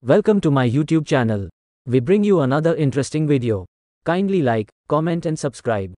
Welcome to my YouTube channel. We bring you another interesting video. Kindly like, comment and subscribe.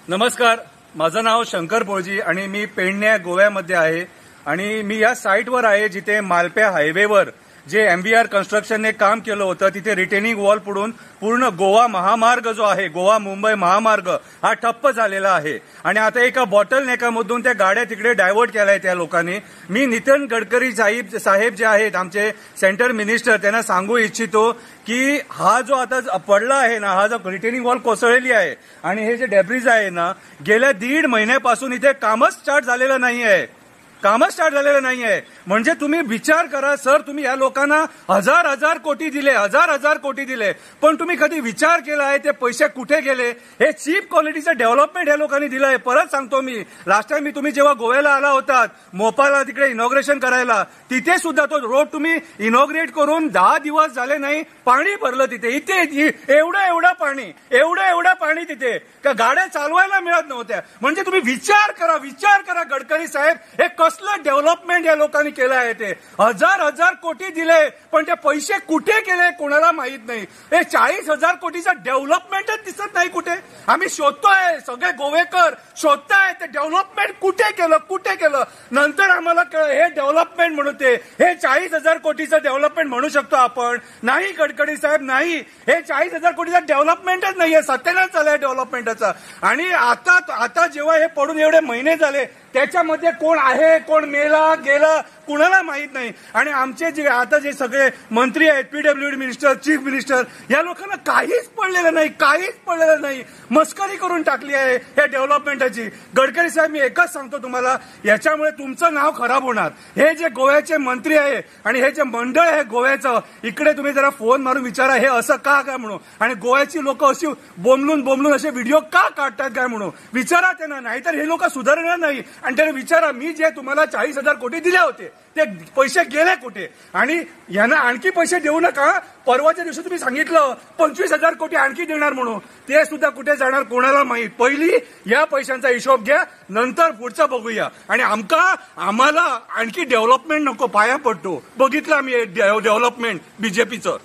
नमस्कार, माझं नाव शंकर पोळजी आणि मी पेडणे गोव्यामध्ये आहे आणि मी या साईटवर आहे जिथे मालप्या हायवेवर जे एमव्हीआर कन्स्ट्रक्शनने काम केलं होतं तिथे रिटेनिंग वॉल पडून पूर्ण गोवा महामार्ग जो आहे गोवा मुंबई महामार्ग हा ठप्प झालेला आहे आणि आता एका बॉटल नेकामधून त्या गाड्या तिकडे डायव्हर्ट केल्या त्या लोकांनी. मी नितीन गडकरी साहेब जे आहेत आमचे सेंटर मिनिस्टर त्यांना सांगू इच्छितो की हा जो आता पडला आहे ना, हा जो रिटेनिंग वॉल कोसळलेली आहे आणि हे जे डेब्रिज आहे ना, गेल्या 1.5 महिन्यापासून इथे कामच स्टार्ट झालेलं नाहीये. म्हणजे तुम्ही विचार करा सर, तुम्ही या लोकांना हजार कोटी दिले पण तुम्ही कधी विचार केला आहे ते पैसे कुठे गेले? हे चीप क्वालिटीचं डेव्हलपमेंट या लोकांनी दिलं आहे. परत सांगतो मी, लास्ट टाइम तुम्ही जेव्हा गोव्याला आला होतात मोपाला तिकडे इनॉग्रेशन करायला, तिथे सुद्धा तो रोड तुम्ही इनॉग्रेट करून 10 दिवस झाले नाही, पाणी भरलं तिथे. इथे एवढं पाणी तिथे का गाड्या चालवायला मिळत नव्हत्या. म्हणजे तुम्ही विचार करा गडकरी साहेब, हे कसलं डेव्हलपमेंट या लोकांनी केलं आहे. ते हजार कोटी दिले पण ते पैसे कुठे गेले कोणाला माहित नाही. हे 40,000 कोटीचं डेव्हलपमेंटच दिसत नाही कुठे. आम्ही शोधतोय, सगळे गोवेकर शोधताय ते डेव्हलपमेंट कुठे केलं. नंतर आम्हाला हे डेव्हलपमेंट म्हणून हे 40,000 कोटीचं डेव्हलपमेंट म्हणू शकतो आपण? नाही गडकरी साहेब, नाही. हे 40,000 कोटीचं डेव्हलपमेंटच नाहीये, सत्यानाश झालंय डेव्हलपमेंटचा. आणि आता जेव्हा हे पडून एवढे महिने झाले त्याच्यामध्ये कोण आहे, कोण गेला कुणाला माहित नाही. आणि आमचे जे सगळे मंत्री आहेत, पीडब्ल्यूडी मिनिस्टर, चीफ मिनिस्टर, या लोकांना काहीच पडलेलं नाही. मस्करी करून टाकली आहे या डेव्हलपमेंटची. गडकरी साहेब, मी एकच सांगतो तुम्हाला, याच्यामुळे तुमचं नाव खराब होणार. हे जे गोव्याचे मंत्री आहे आणि हे जे मंडळ आहे गोव्याचं, इकडे तुम्ही जरा फोन मारून विचारा हे असं का काय म्हणून, आणि गोव्याची लोक अशी बोंबलून असे व्हिडिओ का काढतात काय म्हणून विचारा त्यांना. नाहीतर हे लोक सुधारणार नाही. आणि त्याने विचारा, मी जे तुम्हाला 40,000 कोटी दिले होते ते पैसे गेले कुठे? आणि यांना आणखी पैसे देऊ नका. परवाच्या दिवशी तुम्ही सांगितलं 25,000 कोटी आणखी देणार म्हणून, ते सुद्धा कुठे जाणार कोणाला माहित. पहिली या पैशांचा हिशोब घ्या, नंतर पुढचं बघूया. आणि आम्हाला आणखी डेव्हलपमेंट नको, पाया पडतो. बघितलं आम्ही डेव्हलपमेंट बीजेपीचं.